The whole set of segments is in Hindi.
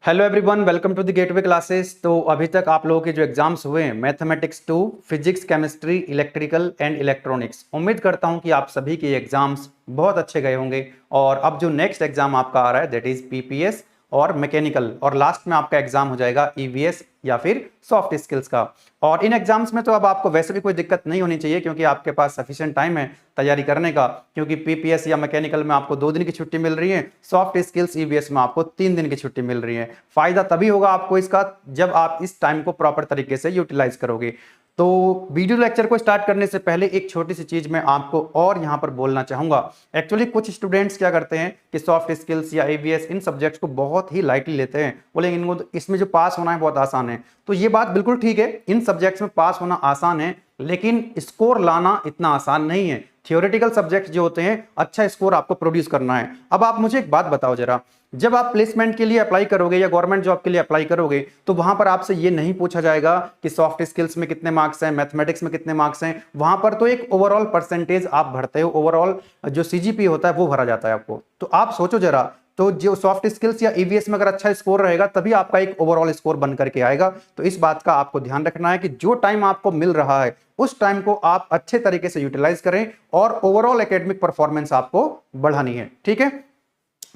Hello everyone, welcome to the gateway classes. तो अभी तक आप लोगों के जो एग्जाम्स हुए हैं mathematics 2, physics, chemistry, electrical and electronics, उम्मीद करता हूं कि आप सभी के एग्जाम्स बहुत अच्छे गए होंगे। और अब जो नेक्स्ट एग्जाम आपका आ रहा है दैट इज पीपीएस और मैकेनिकल, और लास्ट में आपका एग्जाम हो जाएगा ईवीएस या फिर सॉफ्ट स्किल्स का। और इन एग्जाम्स में तो अब आपको वैसे भी कोई दिक्कत नहीं होनी चाहिए क्योंकि आपके पास सफिशिएंट टाइम है तैयारी करने का, क्योंकि पीपीएस या मैकेनिकल में आपको 2 दिन की छुट्टी मिल रही है, सॉफ्ट स्किल्स ईवीएस में आपको 3 दिन की छुट्टी मिल रही है। फायदा तभी होगा आपको इसका जब आप इस टाइम को प्रॉपर तरीके से यूटिलाइज करोगे। तो वीडियो लेक्चर को स्टार्ट करने से पहले एक छोटी सी चीज मैं आपको और यहां पर बोलना चाहूंगा। एक्चुअली कुछ स्टूडेंट्स क्या करते हैं कि सॉफ्ट स्किल्स या एवीएस इन सब्जेक्ट्स को बहुत ही लाइटली लेते हैं, बोले इनको इसमें जो पास होना है बहुत आसान है। तो ये बात बिल्कुल ठीक है, इन सब्जेक्ट्स में पास होना आसान है, लेकिन स्कोर लाना इतना आसान नहीं है। थियोरेटिकल सब्जेक्ट जो होते हैं अच्छा स्कोर आपको प्रोड्यूस करना है। अब आप मुझे एक बात बताओ जरा, जब आप प्लेसमेंट के लिए अप्लाई करोगे या गवर्नमेंट जॉब के लिए अप्लाई करोगे तो वहां पर आपसे ये नहीं पूछा जाएगा कि सॉफ्ट स्किल्स में कितने मार्क्स हैं, मैथमेटिक्स में कितने मार्क्स हैं। वहां पर तो एक ओवरऑल परसेंटेज आप भरते हो, ओवरऑल जो सीजीपी होता है वो भरा जाता है आपको। तो आप सोचो जरा, तो जो सॉफ्ट स्किल्स या ईवीएस में अगर अच्छा स्कोर रहेगा तभी आपका एक ओवरऑल स्कोर बन करके आएगा। तो इस बात का आपको ध्यान रखना है कि जो टाइम आपको मिल रहा है उस टाइम को आप अच्छे तरीके से यूटिलाइज करें और ओवरऑल एकेडमिक परफॉर्मेंस आपको बढ़ानी है। ठीक है,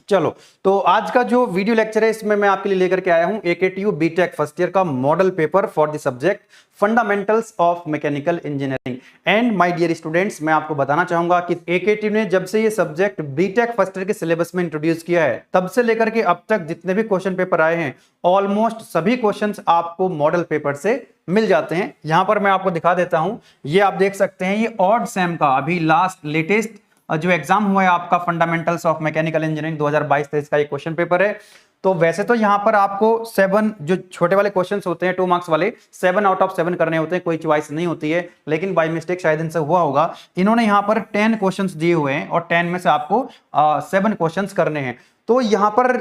चलो तो आज का जो वीडियो लेक्चर है इसमें मैं आपके लिए लेकर के आया हूं एकेटीयू बीटेक फर्स्ट ईयर का model paper for the subject fundamentals of mechanical engineering. And my dear students, मैं आपको बताना चाहूंगा कि एकेटीयू ने जब से ये सब्जेक्ट बीटेक फर्स्ट ईयर के सिलेबस में इंट्रोड्यूस किया है तब से लेकर के अब तक जितने भी क्वेश्चन पेपर आए हैं ऑलमोस्ट सभी क्वेश्चंस आपको मॉडल पेपर से मिल जाते हैं। यहां पर मैं आपको दिखा देता हूं, ये आप देख सकते हैं, ये ऑड सैम का अभी लास्ट लेटेस्ट जो एग्जाम हुआ है आपका फंडामेंटल्स ऑफ मैकेनिकल इंजीनियरिंग 2022-23 का एक क्वेश्चन पेपर है। तो वैसे तो यहाँ पर आपको 7 जो छोटे वाले क्वेश्चंस होते हैं 2 मार्क्स वाले 7 आउट ऑफ 7 करने होते हैं, कोई चॉइस नहीं होती है, लेकिन बाय मिस्टेक शायद इनसे हुआ होगा। इन्होंने यहाँ पर 10 क्वेश्चंस दिए हुए हैं और 10 में से आपको 7 क्वेश्चंस करने हैं। तो यहाँ पर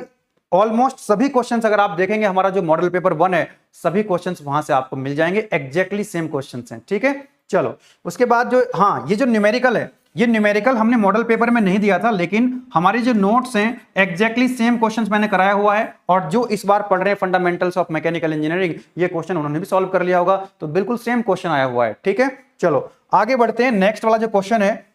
ऑलमोस्ट सभी क्वेश्चंस अगर आप देखेंगे हमारा जो मॉडल पेपर 1 है सभी क्वेश्चंस वहां से आपको मिल जाएंगे, एग्जैक्टली सेम क्वेश्चंस हैं। ठीक है, चलो उसके बाद जो ये जो न्यूमेरिकल है, ये न्यूमेरिकल हमने मॉडल पेपर में नहीं दिया था, लेकिन हमारे जो नोट्स हैं एग्जैक्टली सेम क्वेश्चंस मैंने कराया हुआ है। और जो इस बार पढ़ रहे हैं फंडामेंटल्स ऑफ मैकेनिकल इंजीनियरिंग, ये क्वेश्चन उन्होंने भी सॉल्व कर लिया होगा, तो बिल्कुल सेम क्वेश्चन आया हुआ है। ठीक है, चलो आगे बढ़ते हैं। नेक्स्ट वाला जो क्वेश्चन है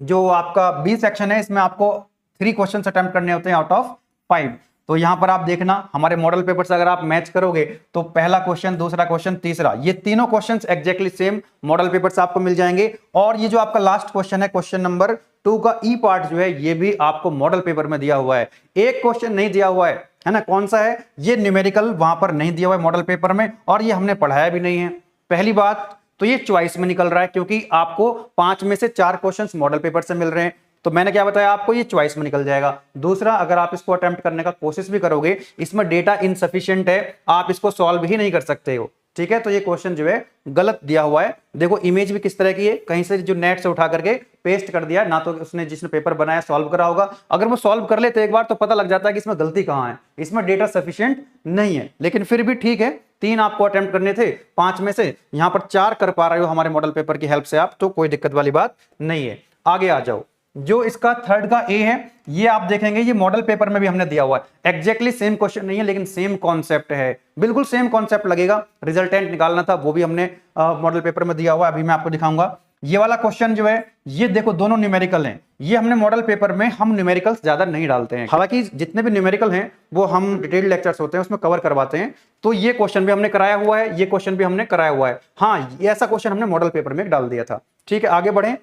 जो आपका बी सेक्शन है, इसमें आपको 3 क्वेश्चन अटेम्प्ट करने होते हैं आउट ऑफ 5। तो यहां पर आप देखना हमारे मॉडल पेपर से अगर आप मैच करोगे तो पहला क्वेश्चन, दूसरा क्वेश्चन, तीसरा, ये तीनों questions exactly same model paper से आपको मिल जाएंगे। और ये जो आपका लास्ट क्वेश्चन है, क्वेश्चन नंबर 2 का ई पार्ट जो है ये भी आपको मॉडल पेपर में दिया हुआ है। एक क्वेश्चन नहीं दिया हुआ है ना, कौन सा है? ये न्यूमेरिकल वहां पर नहीं दिया हुआ है मॉडल पेपर में, और ये हमने पढ़ाया भी नहीं है। पहली बात तो ये चॉइस में निकल रहा है क्योंकि आपको 5 में से 4 क्वेश्चंस मॉडल पेपर से मिल रहे हैं, तो मैंने क्या बताया आपको, ये चॉइस में निकल जाएगा। दूसरा, अगर आप इसको अटेम्प्ट करने का कोशिश भी करोगे, इसमें डेटा इनसफिशिएंट है, आप इसको सॉल्व ही नहीं कर सकते हो। ठीक है, तो ये क्वेश्चन जो है गलत दिया हुआ है। देखो इमेज भी किस तरह की है, कहीं से जो नेट से उठा करके पेस्ट कर दिया, ना तो उसने जिसने पेपर बनाया सॉल्व करा होगा। अगर वो सॉल्व कर लेते एक बार तो पता लग जाता है कि इसमें गलती कहां है, इसमें डेटा सफिशिएंट नहीं है। लेकिन फिर भी ठीक है, 3 आपको अटेम्प्ट करने थे, 5 में से यहां पर 4 कर पा रहे हो हमारे मॉडल पेपर की हेल्प से आप, तो कोई दिक्कत वाली बात नहीं है। आगे आ जाओ, जो इसका थर्ड का ए है, ये आप देखेंगे ये मॉडल पेपर में भी हमने दिया हुआ है। एग्जैक्टली सेम क्वेश्चन नहीं है लेकिन सेम कॉन्सेप्ट है, बिल्कुल सेम कॉन्सेप्ट लगेगा। रिजल्टेंट निकालना था वो भी हमने मॉडल पेपर में दिया हुआ है, अभी मैं आपको दिखाऊंगा। ये वाला क्वेश्चन जो है, ये देखो दोनों न्यूमेरिकल हैं। ये हमने मॉडल पेपर में हम न्यूमेरिकल्स ज्यादा नहीं डालते हैं, हालांकि जितने भी न्यूमेरिकल हैं वो हम डिटेल्ड लेक्चर्स होते हैं उसमें कवर करवाते हैं। तो ये क्वेश्चन भी हमने कराया हुआ है, ये क्वेश्चन भी हमने कराया हुआ है। हाँ, ये ऐसा क्वेश्चन हमने मॉडल पेपर में डाल दिया था। ठीक है, आगे बढ़े।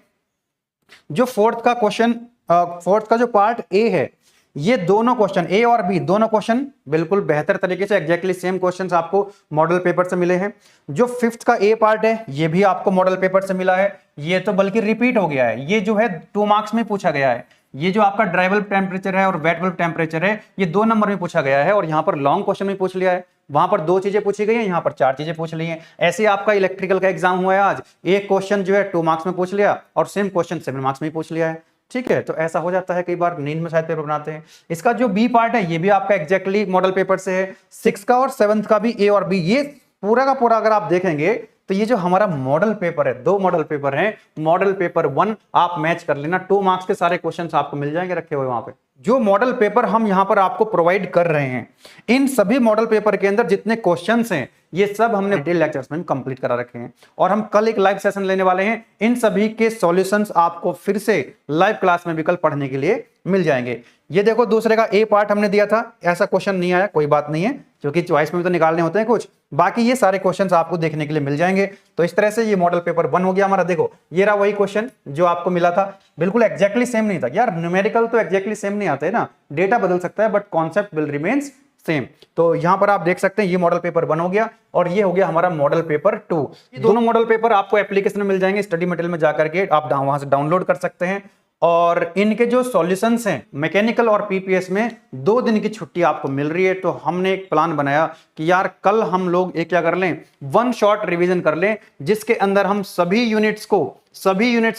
जो फोर्थ का क्वेश्चन, फोर्थ का जो पार्ट ए है, ये दोनों क्वेश्चन ए और बी दोनों क्वेश्चन बिल्कुल बेहतर तरीके से एग्जैक्टली सेम क्वेश्चंस आपको मॉडल पेपर से मिले हैं। जो फिफ्थ का ए पार्ट है ये भी आपको मॉडल पेपर से मिला है, ये तो बल्कि रिपीट हो गया है, ये जो है 2 मार्क्स में पूछा गया है। ये जो आपका ड्राई बल्ब टेम्परेचर है और वेट बल्ब टेम्परेचर है, ये 2 नंबर में पूछा गया है, और यहाँ पर लॉन्ग क्वेश्चन में पूछ लिया है। वहां पर 2 चीजें पूछी गई हैं, यहाँ पर 4 चीजें पूछ ली हैं। ऐसे आपका इलेक्ट्रिकल का एग्जाम हुआ है आज, एक क्वेश्चन जो है 2 मार्क्स में पूछ लिया और सेम क्वेश्चन 7 मार्क्स में पूछ लिया है। ठीक है, तो ऐसा हो जाता है कई बार, नींद में शायद पेपर बनाते हैं। इसका जो बी पार्ट है ये भी आपका एग्जैक्टली मॉडल पेपर से है। 6 का और 7th का भी ए और बी, ये पूरा का पूरा अगर आप देखेंगे तो ये जो हमारा मॉडल पेपर है, 2 मॉडल पेपर हैं, मॉडल पेपर 1 आप मैच कर लेना, 2 मार्क्स के सारे क्वेश्चंस आपको मिल जाएंगे रखे हुए वहां पे। जो मॉडल पेपर हम यहां पर आपको प्रोवाइड कर रहे हैं, इन सभी मॉडल पेपर के अंदर जितने क्वेश्चंस हैं ये सब हमने डिटेल लेक्चर्स में कंप्लीट करा रखे हैं, और हम कल एक लाइव सेशन लेने वाले हैं। इन सभी के सॉल्यूशंस आपको फिर से लाइव क्लास में भी कल पढ़ने के लिए मिल जाएंगे। ये देखो दूसरे का ए पार्ट हमने दिया था, ऐसा क्वेश्चन नहीं आया, कोई बात नहीं है, क्योंकि चॉइस में भी तो निकालने होते हैं कुछ। बाकी ये सारे क्वेश्चंस आपको देखने के लिए मिल जाएंगे। तो इस तरह से ये मॉडल पेपर 1 हो गया हमारा। देखो ये रहा वही क्वेश्चन जो आपको मिला था, बिल्कुल एग्जैक्टली सेम नहीं था यार, न्यूमेरिकल तो एग्जैक्टली सेम नहीं आते ना, डेटा बदल सकता है but concept will remains same. तो यहां पर आप देख सकते हैं ये मॉडल पेपर 1 हो गया और ये हो गया हमारा मॉडल पेपर 2। ये दोनों मॉडल पेपर आपको एप्लीकेशन में मिल जाएंगे, स्टडी मटेरियल में जाकर के आप वहां से डाउनलोड कर सकते हैं। और इनके जो सॉल्यूशंस हैं मैकेनिकल और पीपीएस में 2 दिन की छुट्टी आपको मिल रही है। तो हमने एक प्लान बनाया कि यार कल हम लोग एक क्या कर लें, 1 शॉट रिवीजन कर लें, जिसके अंदर हम सभी यूनिट्स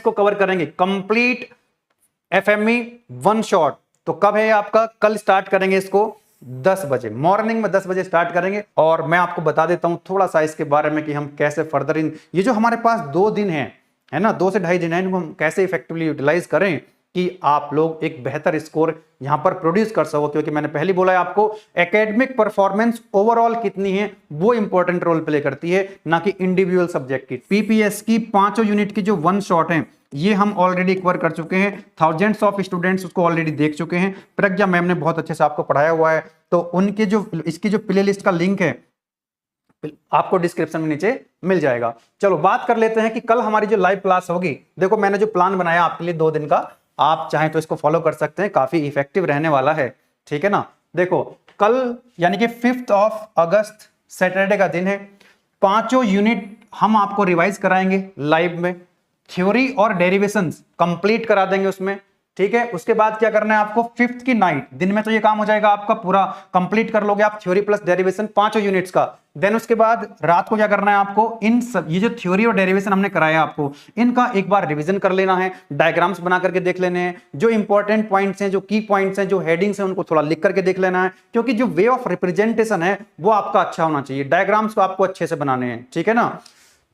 को कवर करेंगे, कंप्लीट एफएमई 1 शॉट। तो कब है आपका, कल स्टार्ट करेंगे इसको 10 बजे, मॉर्निंग में 10 बजे स्टार्ट करेंगे। और मैं आपको बता देता हूं थोड़ा सा इसके बारे में कि हम कैसे फर्दर ये जो हमारे पास 2 दिन है ना, 2 से ढाई दिन है, इनको हम कैसे इफेक्टिवली यूटिलाइज करें कि आप लोग एक बेहतर स्कोर यहां पर प्रोड्यूस कर सको। क्योंकि मैंने पहले बोला है आपको, एकेडमिक परफॉर्मेंस ओवरऑल कितनी है वो इंपॉर्टेंट रोल प्ले करती है, ना कि इंडिविजुअल सब्जेक्ट की। पीपीएस की 5 यूनिट की जो 1 शॉट है ये हम ऑलरेडी कवर कर चुके हैं, थाउजेंड्स ऑफ स्टूडेंट्स उसको ऑलरेडी देख चुके हैं। प्रज्ञा मैम ने बहुत अच्छे से आपको पढ़ाया हुआ है। तो उनके जो इसकी जो प्ले लिस्ट का लिंक है आपको डिस्क्रिप्शन में नीचे मिल जाएगा। चलो बात कर लेते हैं कि कल हमारी जो लाइव क्लास होगी। देखो मैंने जो प्लान बनाया आपके लिए 2 दिन का, आप चाहें तो इसको फॉलो कर सकते हैं, काफी इफेक्टिव रहने वाला है, ठीक है ना। देखो कल यानी कि 5 अगस्त सैटरडे का दिन है, 5 यूनिट हम आपको रिवाइज कराएंगे लाइव में, थ्योरी और डेरिवेशंस कंप्लीट करा देंगे उसमें, ठीक है। उसके बाद क्या करना है आपको, 5th की नाइट, दिन में तो ये काम हो जाएगा आपका, पूरा कंप्लीट कर लोगे आप थ्योरी प्लस डेरिवेशन 5 यूनिट्स का। देन उसके बाद रात को क्या करना है आपको, इन सब ये जो थ्योरी और डेरिवेशन हमने कराया आपको, इनका एक बार रिवीजन कर लेना है, डायग्राम्स बना करके देख लेने हैं, जो इंपॉर्टेंट पॉइंट्स हैं, जो की पॉइंट्स हैं, जो हेडिंग्स हैं, उनको थोड़ा लिख करके देख लेना है। क्योंकि जो वे ऑफ रिप्रेजेंटेशन है वो आपका अच्छा होना चाहिए, डायग्राम्स को आपको अच्छे से बनाने हैं, ठीक है ना।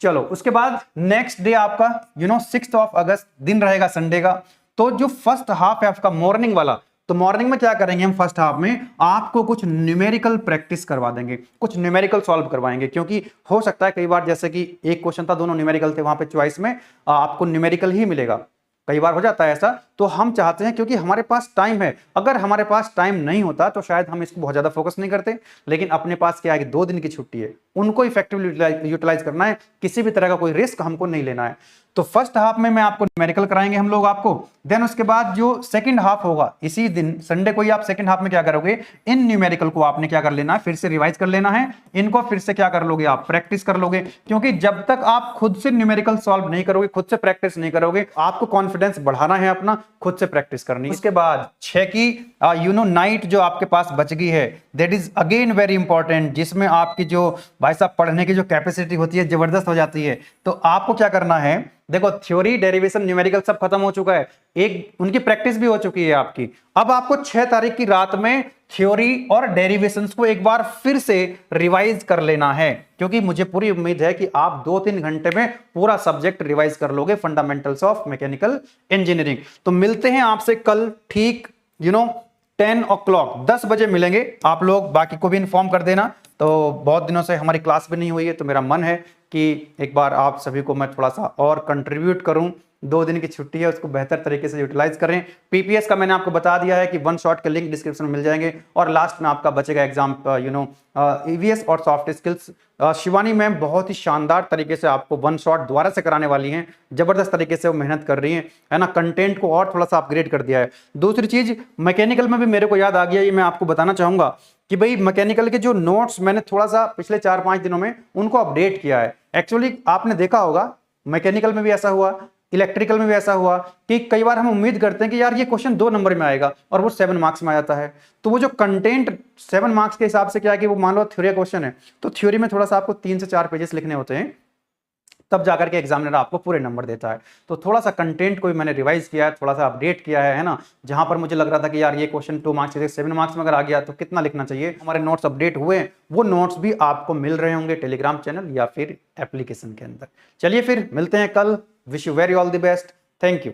चलो उसके बाद नेक्स्ट डे आपका 6 अगस्त दिन रहेगा संडे का। तो जो फर्स्ट हाफ है आपका मॉर्निंग वाला, तो मॉर्निंग में क्या करेंगे हम, फर्स्ट हाफ में आपको कुछ न्यूमेरिकल प्रैक्टिस करवा देंगे, कुछ न्यूमेरिकल सॉल्व करवाएंगे। क्योंकि हो सकता है कई बार जैसे कि एक क्वेश्चन था, दोनों न्यूमेरिकल थे, वहां पे चॉइस में आपको न्यूमेरिकल ही मिलेगा, कई बार हो जाता है ऐसा। तो हम चाहते हैं क्योंकि हमारे पास टाइम है, अगर हमारे पास टाइम नहीं होता तो शायद हम इसको बहुत ज्यादा फोकस नहीं करते, लेकिन अपने पास क्या है कि 2 दिन की छुट्टी है, उनको इफेक्टिवली यूटिलाइज करना है, किसी भी तरह का कोई रिस्क हमको नहीं लेना है। तो फर्स्ट हाफ में मैं आपको न्यूमेरिकल कराएंगे हम लोग आपको। देन उसके बाद जो सेकंड हाफ होगा, इसी दिन संडे को ही आप सेकंड हाफ में क्या करोगे, इन न्यूमेरिकल को आपने क्या कर लेना है, फिर से रिवाइज कर लेना है, इनको फिर से क्या कर लोगे आप, प्रैक्टिस कर लोगे। क्योंकि जब तक आप खुद से न्यूमेरिकल सॉल्व नहीं करोगे, खुद से प्रैक्टिस नहीं करोगे, आपको कॉन्फिडेंस बढ़ाना है अपना, खुद से प्रैक्टिस करनी है। इसके बाद 6 की नाइट जो आपके पास बच गई है, that is again very important, जिसमें आपकी जो भाई साहब पढ़ने की जो कैपेसिटी होती है जबरदस्त हो जाती है। तो आपको क्या करना है, देखो थ्योरी डेरिवेशन न्यूमेरिकल सब खत्म हो चुका है, एक उनकी प्रैक्टिस भी हो चुकी है आपकी। अब आपको 6 तारीख की रात में थ्योरी और डेरिवेशंस को एक बार फिर से रिवाइज कर लेना है, क्योंकि मुझे पूरी उम्मीद है कि आप 2-3 घंटे में पूरा सब्जेक्ट रिवाइज कर लोगे, फंडामेंटल्स ऑफ मैकेनिकल इंजीनियरिंग। तो मिलते हैं आपसे कल ठीक 10 o'clock 10 बजे मिलेंगे। आप लोग बाकी को भी इन्फॉर्म कर देना। तो बहुत दिनों से हमारी क्लास भी नहीं हुई है, तो मेरा मन है कि एक बार आप सभी को मैं थोड़ा सा और कंट्रीब्यूट करूं। 2 दिन की छुट्टी है, उसको बेहतर तरीके से यूटिलाइज करें। पीपीएस का मैंने आपको बता दिया है कि 1 शॉट के लिंक डिस्क्रिप्शन में मिल जाएंगे, और लास्ट में आपका बचेगा एग्जाम ईवीएस और सॉफ्ट स्किल्स। शिवानी मैम बहुत ही शानदार तरीके से आपको 1 शॉट दोबारा से कराने वाली हैं, जबरदस्त तरीके से वो मेहनत कर रही हैं, है ना। कंटेंट को और थोड़ा सा अपग्रेड कर दिया है। दूसरी चीज मैकेनिकल में भी मेरे को याद आ गया, ये मैं आपको बताना चाहूंगा कि भाई मैकेनिकल के जो नोट्स मैंने थोड़ा सा पिछले 4-5 दिनों में उनको अपडेट किया है। एक्चुअली आपने देखा होगा मैकेनिकल में भी ऐसा हुआ, इलेक्ट्रिकल में भी ऐसा हुआ कि कई बार हम उम्मीद करते हैं कि यार ये क्वेश्चन 2 नंबर में आएगा और वो 7 मार्क्स में आ जाता है। तो वो जो कंटेंट 7 मार्क्स के हिसाब से क्या है कि वो मान लो थ्योरी क्वेश्चन है, तो थ्योरी में थोड़ा सा आपको 3 से 4 पेजेस लिखने होते हैं, तब जाकर के एग्जामिनर आपको पूरे नंबर देता है। तो थोड़ा सा कंटेंट को भी मैंने रिवाइज किया है, थोड़ा सा अपडेट किया है ना। जहां पर मुझे लग रहा था कि यार ये क्वेश्चन 2 मार्क्स से 7 मार्क्स में अगर आ गया तो कितना लिखना चाहिए, हमारे नोट्स अपडेट हुए, वो नोट्स भी आपको मिल रहे होंगे टेलीग्राम चैनल या फिर एप्लीकेशन के अंदर। चलिए फिर मिलते हैं कल। Wish you very all the best. Thank you.